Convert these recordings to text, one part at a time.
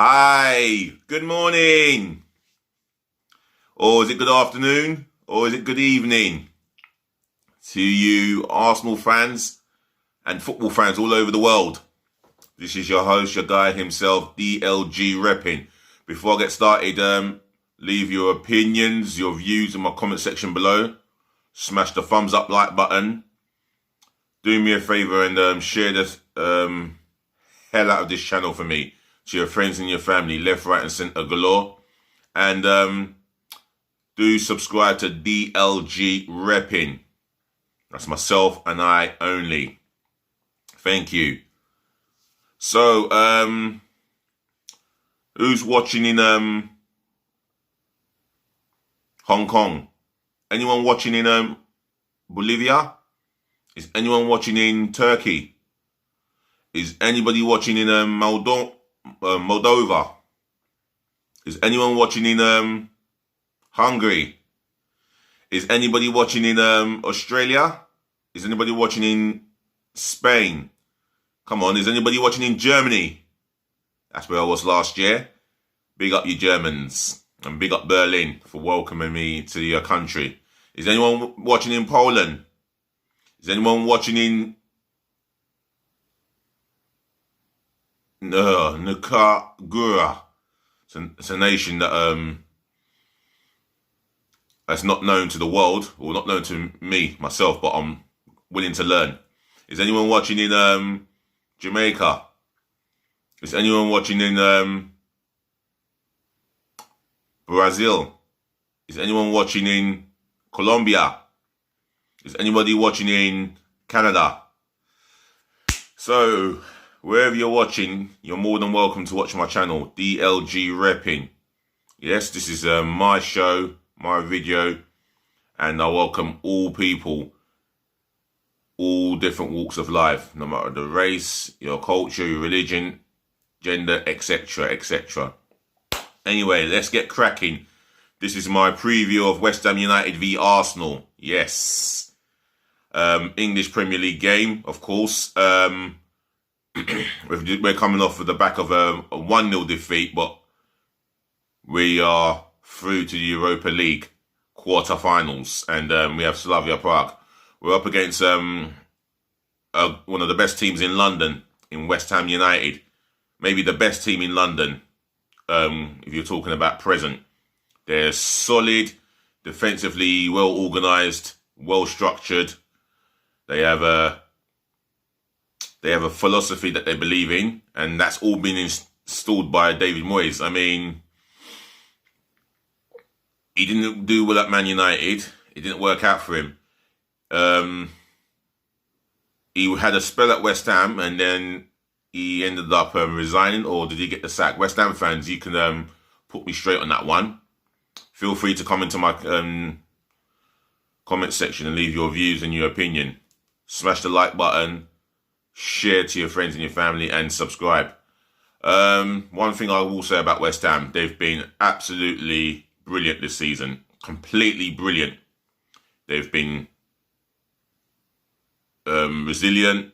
Hi, good morning. Or is it good afternoon? Or is it good evening? To you Arsenal fans and football fans all over the world. This is your host, your guy himself, DLG Reppin. Before I get started, leave your opinions, your views in my comment section below. Smash the thumbs up like button. Do me a favor and share this hell out of this channel for me. To your friends and your family, left, right and centre galore. And do subscribe to DLG Reppin. That's myself and I only. Thank you. So, who's watching in Hong Kong? Anyone watching in Bolivia? Is anyone watching in Turkey? Is anybody watching in Moldova? Is anyone watching in Hungary? Is anybody watching in Australia? Is anybody watching in Spain? Come on, is anybody watching in Germany? That's where I was last year. Big up you Germans. And big up Berlin for welcoming me to your country. Is anyone watching in Poland? Is anyone watching in Nicaragua? It's a nation that that's not known to the world, or not known to me, myself, but I'm willing to learn. Is anyone watching in Jamaica? Is anyone watching in Brazil? Is anyone watching in Colombia? Is anybody watching in Canada? So, wherever you're watching, you're more than welcome to watch my channel, DLG Reppin. Yes, this is my show, my video, and I welcome all people, all different walks of life, no matter the race, your culture, your religion, gender, etc., etc. Anyway, let's get cracking. This is my preview of West Ham United v Arsenal. Yes. English Premier League game, of course. We're coming off of the back of a 1-0 defeat, but we are through to the Europa League quarter-finals, and we have Slavia Prague. We're up against one of the best teams in London, in West Ham United. Maybe the best team in London, if you're talking about present. They're solid, defensively well-organised, well-structured. They have a philosophy that they believe in, and that's all been installed by David Moyes. I mean, he didn't do well at Man United. It didn't work out for him. He had a spell at West Ham, and then he ended up resigning, or did he get the sack? West Ham fans, you can put me straight on that one. Feel free to come into my comment section and leave your views and your opinion. Smash the like button, share to your friends and your family, and subscribe. One thing I will say about West Ham, they've been absolutely brilliant this season. Completely brilliant. They've been resilient.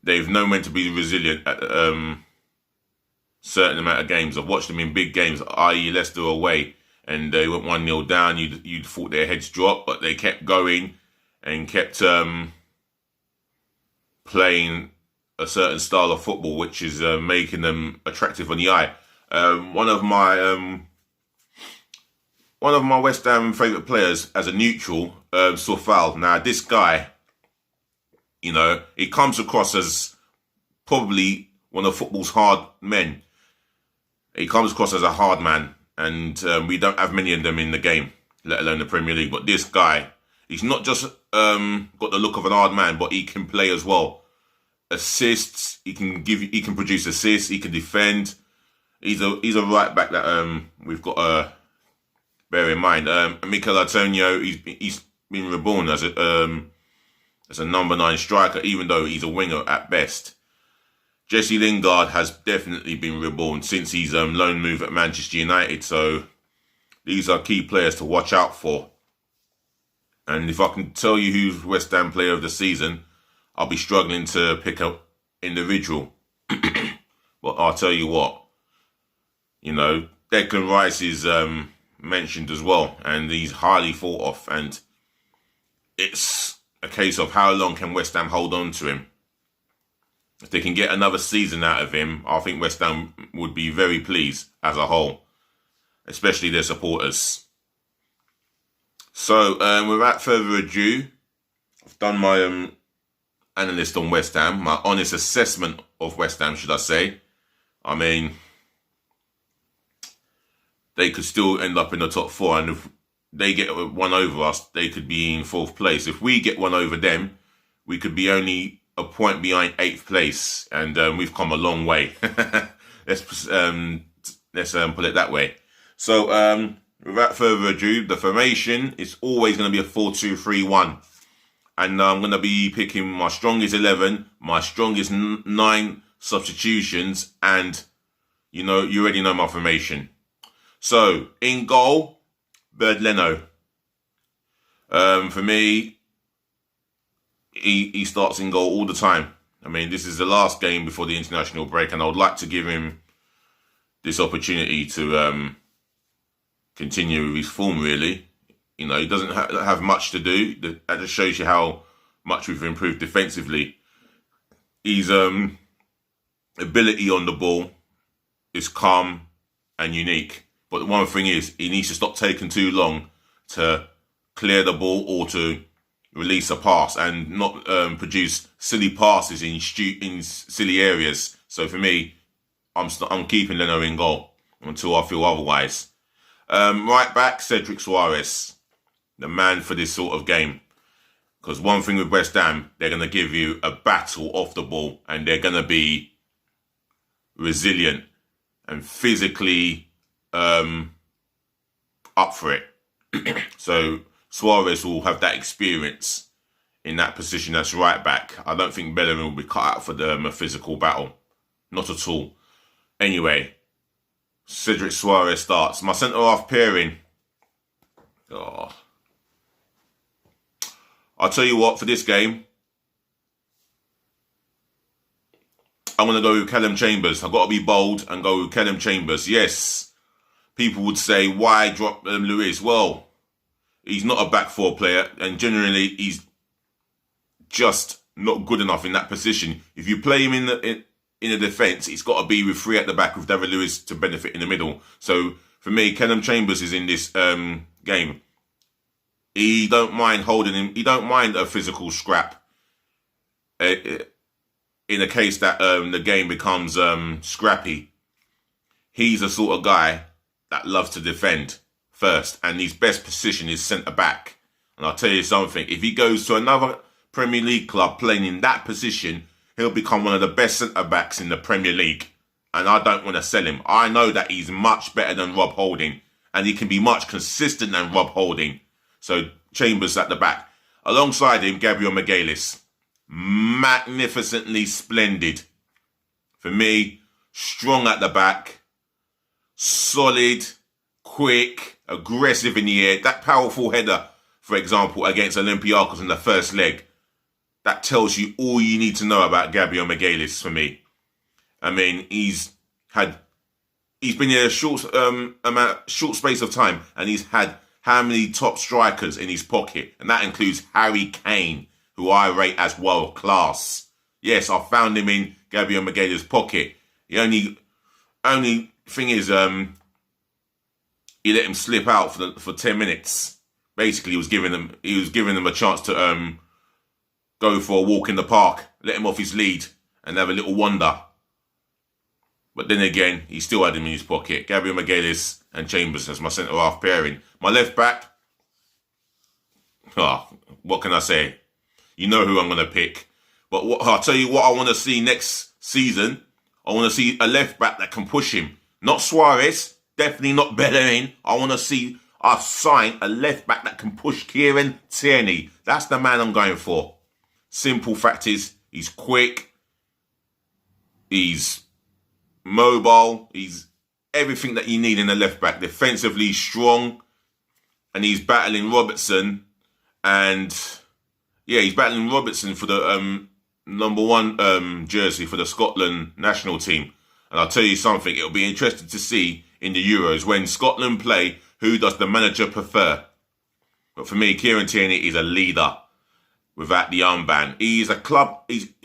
They've known when to be resilient at certain amount of games. I've watched them in big games, i.e. Leicester away, and they went 1-0 down. You'd thought their heads dropped, but they kept going and kept playing a certain style of football, which is making them attractive on the eye. One of my West Ham favourite players as a neutral, Sofal. Now, this guy, you know, he comes across as probably one of football's hard men. He comes across as a hard man, and we don't have many of them in the game, let alone the Premier League. But this guy, he's not just got the look of an hard man, but he can play as well. Assists, he can produce assists, he can defend. He's a right back that we've got to bear in mind. Mikel Antonio, he's been reborn as a number 9 striker, even though he's a winger at best. Jesse Lingard has definitely been reborn since his loan move at Manchester United. So these are key players to watch out for. And if I can tell you who's West Ham player of the season, I'll be struggling to pick up individual. But But I'll tell you what, Declan Rice is mentioned as well, and he's highly thought of, and it's a case of how long can West Ham hold on to him. If they can get another season out of him, I think West Ham would be very pleased as a whole, especially their supporters. So, without further ado, I've done my analyst on West Ham, my honest assessment of West Ham, should I say. I mean, they could still end up in the top four, and if they get one over us, they could be in 4th place. If we get one over them, we could be only a point behind 8th place, and we've come a long way. Let's put it that way. So, without further ado, the formation is always going to be a 4-2-3-1. And I'm going to be picking my strongest 11, my strongest 9 substitutions, and, you already know my formation. So, in goal, Bellerin. For me, he starts in goal all the time. I mean, this is the last game before the international break, and I would like to give him this opportunity to continue with his form, really. He doesn't have much to do. That just shows you how much we've improved defensively. His ability on the ball is calm and unique. But the one thing is, he needs to stop taking too long to clear the ball or to release a pass, and not produce silly passes in silly areas. So for me, I'm keeping Leno in goal until I feel otherwise. Right back, Cedric Suarez, the man for this sort of game. Because one thing with West Ham, they're going to give you a battle off the ball, and they're going to be resilient and physically up for it. So Suarez will have that experience in that position as right back. I don't think Bellerin will be cut out for a physical battle. Not at all. Anyway, Cedric Suarez starts. My centre-half pairing. I'll tell you what, for this game, I'm going to go with Callum Chambers. I've got to be bold and go with Callum Chambers. Yes, people would say, why drop Luiz? Well, he's not a back four player, and generally he's just not good enough in that position. If you play him in the defence, it's got to be with 3 at the back with David Luiz to benefit in the middle. So for me, Callum Chambers is in this game. He don't mind holding him. He don't mind a physical scrap. In a case that the game becomes scrappy, he's the sort of guy that loves to defend first, and his best position is centre back. And I'll tell you something: if he goes to another Premier League club playing in that position, he'll become one of the best centre backs in the Premier League. And I don't want to sell him. I know that he's much better than Rob Holding, and he can be much consistent than Rob Holding. So Chambers at the back. Alongside him, Gabriel Magalhaes. Magnificently splendid. For me, strong at the back, solid, quick, aggressive in the air. That powerful header, for example, against Olympiacos in the first leg, that tells you all you need to know about Gabriel Magalhaes for me. I mean, he's been here a short space of time, and he's had how many top strikers in his pocket, and that includes Harry Kane, who I rate as world class. Yes, I found him in Gabriel Magalhaes' pocket. The only thing is, he let him slip out for 10 minutes. Basically, he was giving them a chance to go for a walk in the park, let him off his lead, and have a little wander. But then again, he still had him in his pocket. Gabriel Magalhaes and Chambers as my centre-half pairing. My left back, what can I say? You know who I'm going to pick. But I'll tell you what I want to see next season. I want to see a left back that can push him. Not Suarez, definitely not Bellerin. I want to see us sign a left back that can push Kieran Tierney. That's the man I'm going for. Simple fact is, he's quick, he's mobile, he's everything that you need in a left back. Defensively strong, and he's battling Robertson, and he's battling Robertson for the number 1 jersey for the Scotland national team. And I'll tell you something, it'll be interesting to see in the Euros when Scotland play, who does the manager prefer? But for me, Kieran Tierney is a leader without the armband.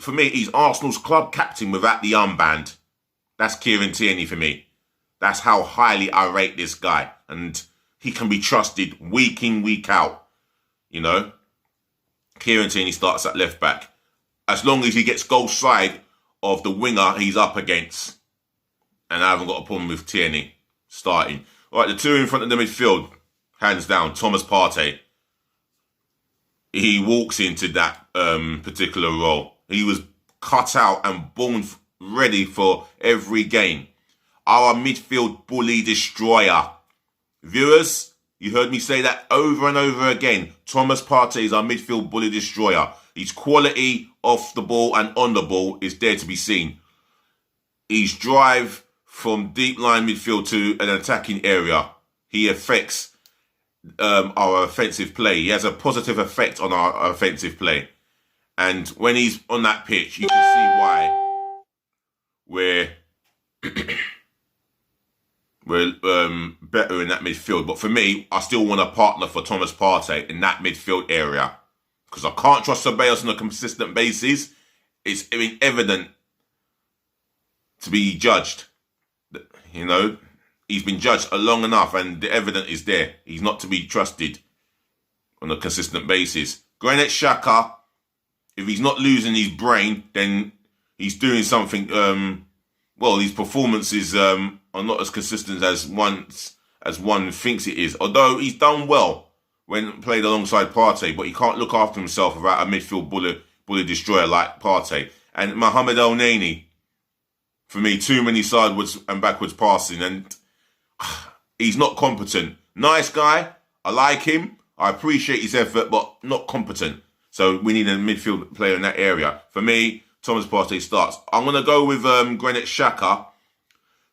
For me, he's Arsenal's club captain without the armband. That's Kieran Tierney for me. That's how highly I rate this guy. And he can be trusted week in, week out. You know? Kieran Tierney starts at left back. As long as he gets goal side of the winger he's up against. And I haven't got a problem with Tierney starting. All right, the two in front of the midfield, hands down, Thomas Partey. He walks into that particular role. He was cut out and born ready for every game. Our midfield bully destroyer. Viewers, you heard me say that over and over again. Thomas Partey is our midfield bully destroyer. His quality off the ball and on the ball is there to be seen. His drive from deep line midfield to an attacking area. He affects our offensive play. He has a positive effect on our offensive play. And when he's on that pitch, you can see why we're better in that midfield. But for me, I still want a partner for Thomas Partey in that midfield area. Because I can't trust Ceballos on a consistent basis. It's evident to be judged. You know, he's been judged long enough and the evidence is there. He's not to be trusted on a consistent basis. Granit Xhaka, if he's not losing his brain, then he's doing something. His performances are not as consistent as one thinks it is. Although he's done well when played alongside Partey, but he can't look after himself without a midfield bully destroyer like Partey. And Mohamed El-Neni, for me, too many sideways and backwards passing, and he's not competent. Nice guy, I like him, I appreciate his effort, but not competent. So we need a midfield player in that area. For me, Thomas Partey starts. I'm going to go with Granit Xhaka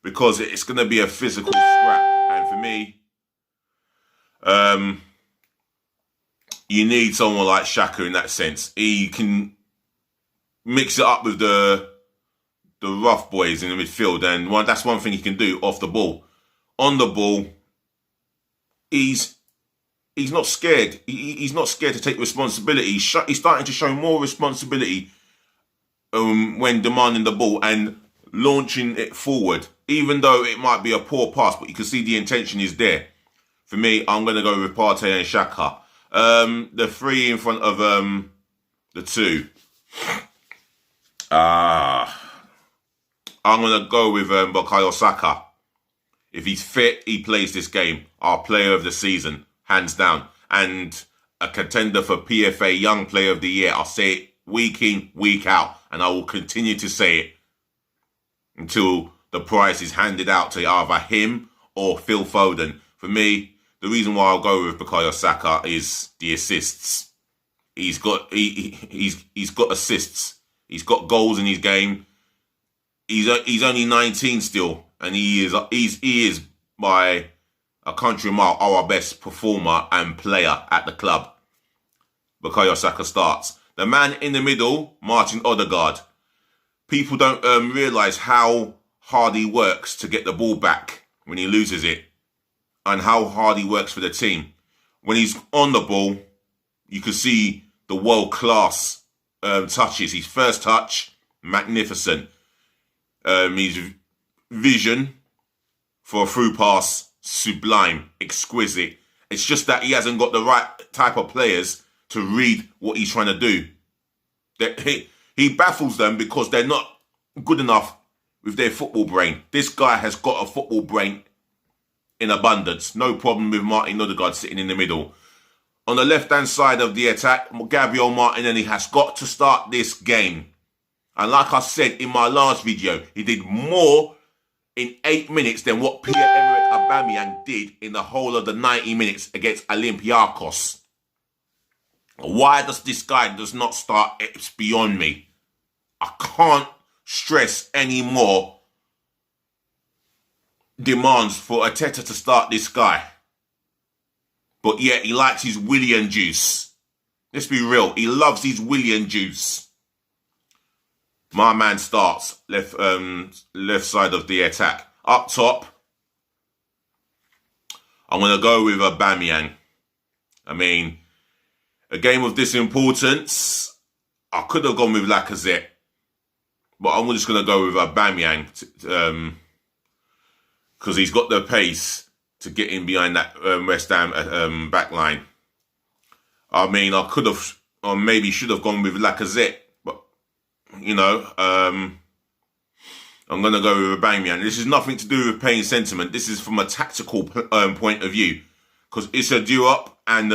because it's going to be a physical scrap. And for me, you need someone like Xhaka in that sense. He can mix it up with the rough boys in the midfield, and that's one thing he can do off the ball. On the ball, he's not scared. He's not scared to take responsibility. He's starting to show more responsibility when demanding the ball and launching it forward, even though it might be a poor pass, but you can see the intention is there. For me, I'm going to go with Partey and Xhaka. The three in front of the two. I'm going to go with Bukayo Saka. If he's fit, he plays this game. Our player of the season, hands down. And a contender for PFA Young Player of the Year. I'll say it week in, week out. And I will continue to say it until the prize is handed out to either him or Phil Foden. For me, the reason why I'll go with Bukayo Saka is the assists. He's got assists. He's got goals in his game. He's only 19 still, and he is by a country mile our best performer and player at the club. Bukayo Saka starts. The man in the middle, Martin Odegaard. People don't realise how hard he works to get the ball back when he loses it, and how hard he works for the team. When he's on the ball, you can see the world-class touches. His first touch, magnificent. His vision for a through pass, sublime, exquisite. It's just that he hasn't got the right type of players to read what he's trying to do. He baffles them because they're not good enough with their football brain. This guy has got a football brain in abundance. No problem with Martin Odegaard sitting in the middle. On the left-hand side of the attack, Gabriel Martinelli has got to start this game. And like I said in my last video, he did more in 8 minutes than what Pierre-Emerick Aubameyang did in the whole of the 90 minutes against Olympiacos. Why does this guy not start? It's beyond me. I can't stress any more demands for Arteta to start this guy. But yet he likes his Willian juice. Let's be real. He loves his Willian juice. My man starts left side of the attack. Up top, I'm going to go with Aubameyang. I mean, a game of this importance, I could have gone with Lacazette, but I'm just going to go with Aubameyang because he's got the pace to get in behind that West Ham back line. I mean, I could have, or maybe should have gone with Lacazette, but, you know, I'm going to go with Aubameyang. This is nothing to do with playing sentiment. This is from a tactical point of view. Because Issa Diop and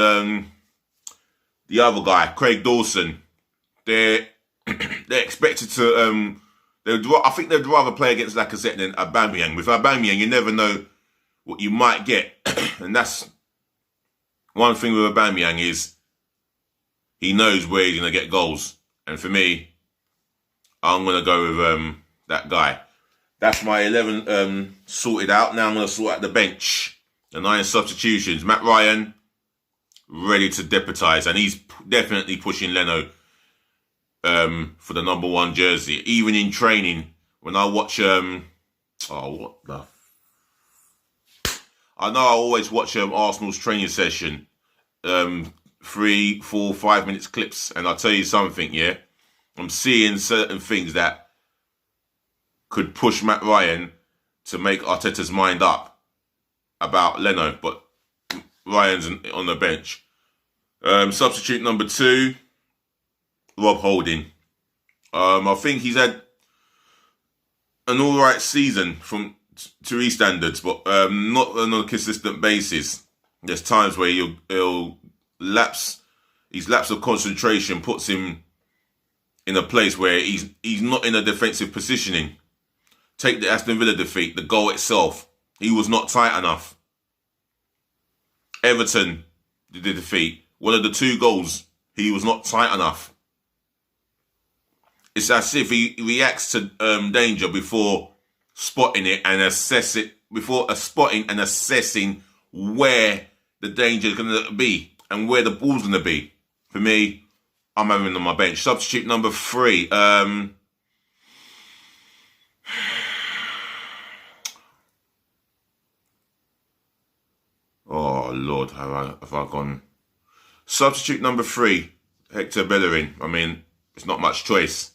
the other guy, Craig Dawson, they're expected to... I think they'd rather play against Lacazette than Aubameyang. With Aubameyang, you never know what you might get. And that's one thing with Aubameyang is he knows where he's going to get goals. And for me, I'm going to go with that guy. That's my 11 sorted out. Now I'm going to sort out the bench. The 9 substitutions. Matt Ryan, ready to deputise. And he's definitely pushing Leno for the number 1 jersey. Even in training, when I watch... I know I always watch Arsenal's training session. 3, 4, 5 minutes clips. And I'll tell you something, yeah? I'm seeing certain things that could push Matt Ryan to make Arteta's mind up about Leno, but Ryan's on the bench. Substitute number 2, Rob Holding. I think he's had an alright season from Touré standards, but not on a consistent basis. There's times where he'll lapse. His lapse of concentration puts him in a place where he's not in a defensive positioning. Take the Aston Villa defeat, the goal itself. He was not tight enough. Everton, the defeat. One of the 2 goals, he was not tight enough. It's as if he reacts to danger before spotting it and assess it, before spotting and assessing where the danger is going to be and where the ball's going to be. For me, I'm having him on my bench. Substitute number 3. Oh, Lord, have I gone? Substitute number 3, Hector Bellerin. I mean, it's not much choice.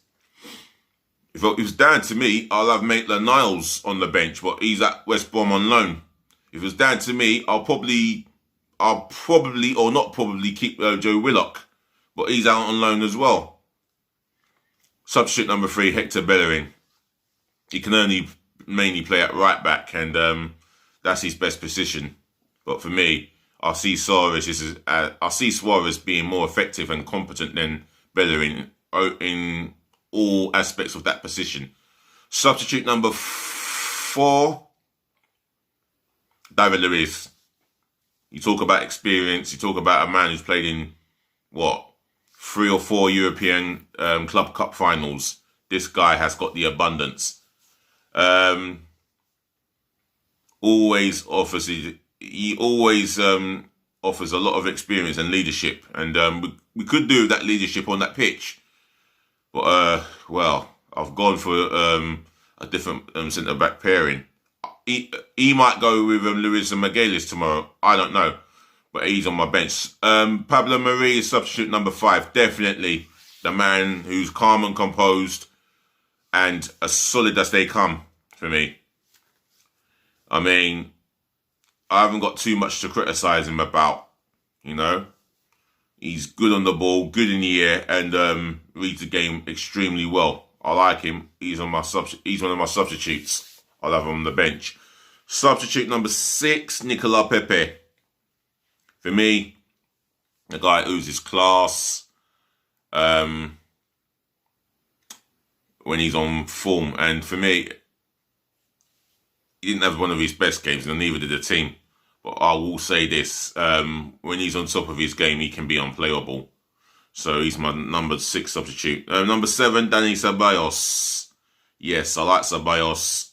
If it was down to me, I'll have Maitland-Niles on the bench, but he's at West Brom on loan. If it was down to me, I'll probably or not probably keep Joe Willock, but he's out on loan as well. Substitute number 3, Hector Bellerin. He can only mainly play at right back, and that's his best position. But for me, I see Suarez being more effective and competent than Bellerin in all aspects of that position. Substitute number 4, David Luiz. You talk about experience. You talk about a man who's played in, 3 or 4 European Club Cup finals. This guy has got the abundance. He always offers a lot of experience and leadership. And we could do that leadership on that pitch. But, I've gone for a different centre-back pairing. He might go with Luis and Magalhaes tomorrow. I don't know. But he's on my bench. Pablo Mari is substitute number 5. Definitely the man who's calm and composed and as solid as they come for me. I mean, I haven't got too much to criticise him about, you know. He's good on the ball, good in the air, and reads the game extremely well. I like him. He's one of my substitutes. I'll have him on the bench. Substitute number 6, Nicolas Pepe. For me, the guy oozes class when he's on form. And for me, he didn't have one of his best games, and neither did the team. But I will say this, when he's on top of his game, he can be unplayable. So he's my number 6 substitute. Number 7, Dani Ceballos. Yes, I like Ceballos.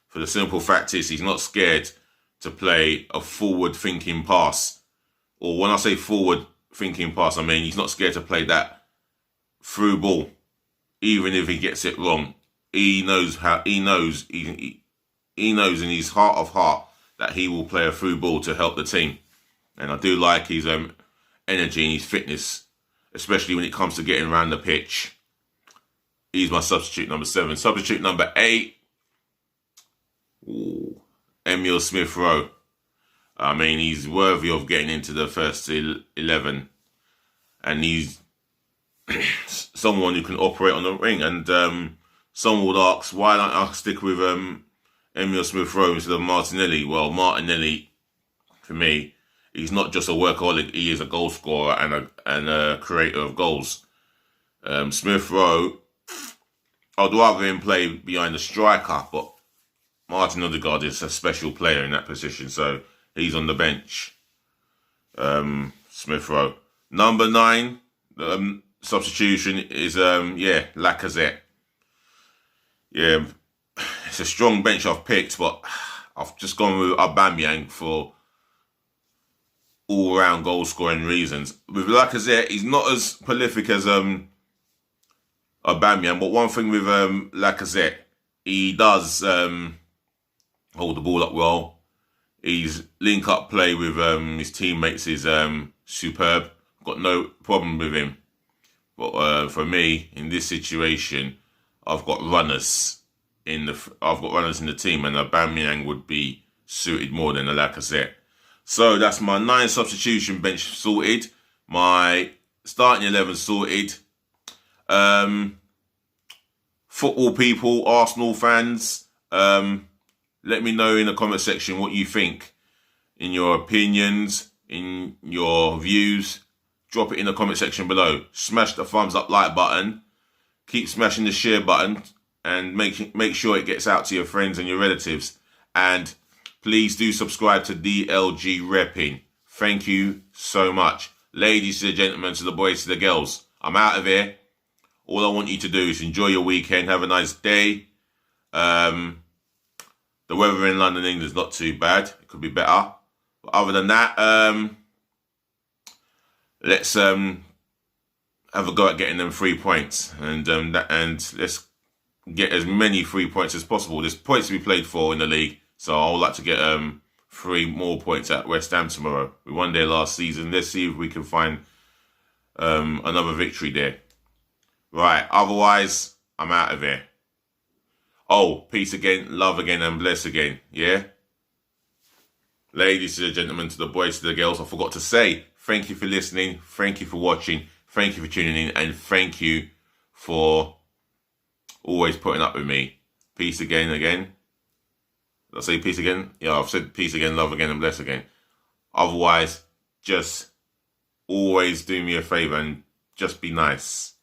For the simple fact is, he's not scared to play a forward-thinking pass. Or when I say forward-thinking pass, I mean he's not scared to play that through ball. even if he gets it wrong, he knows he knows in his heart of heart that he will play a through ball to help the team. And I do like his energy and his fitness, especially when it comes to getting around the pitch. He's my substitute number 7. Substitute number 8, Emile Smith-Rowe. I mean, he's worthy of getting into the first 11. And he's someone who can operate on the wing. And someone would ask, why don't I stick with Emile Smith-Rowe instead of Martinelli? Well, Martinelli, for me, he's not just a workaholic. He is a goal scorer and a creator of goals. Smith-Rowe, I'd rather him play behind the striker, but Martin Odegaard is a special player in that position, so he's on the bench. Smith-Rowe. Number 9, substitution is, Lacazette. Yeah, it's a strong bench I've picked, but I've just gone with Aubameyang for all-round goal-scoring reasons. With Lacazette, he's not as prolific as Aubameyang, but one thing with Lacazette, he does hold the ball up well. His link-up play with his teammates is superb. Got no problem with him. But for me, in this situation, I've got runners in the team, and Aubameyang would be suited more than a Lacazette. So that's my 9 substitution bench sorted. My starting 11 sorted. Football people, Arsenal fans, let me know in the comment section what you think. In your opinions, in your views, drop it in the comment section below. Smash the thumbs up like button. Keep smashing the share button and make sure it gets out to your friends and your relatives. And please do subscribe to DLG Reppin. Thank you so much. Ladies to the gentlemen, to the boys to the girls, I'm out of here. All I want you to do is enjoy your weekend. Have a nice day. The weather in London, England is not too bad. It could be better. But other than that, let's have a go at getting them 3 points. And let's get as many 3 points as possible. There's points to be played for in the league. So I would like to get 3 more points at West Ham tomorrow. We won there last season. Let's see if we can find another victory there. Right, otherwise, I'm out of here. Oh, peace again, love again, and bless again, yeah? Ladies and gentlemen, to the boys, to the girls, I forgot to say, thank you for listening, thank you for watching, thank you for tuning in, and thank you for always putting up with me. Peace again. Did I say peace again? Yeah, I've said peace again, love again, and bless again. Otherwise, just always do me a favour and just be nice.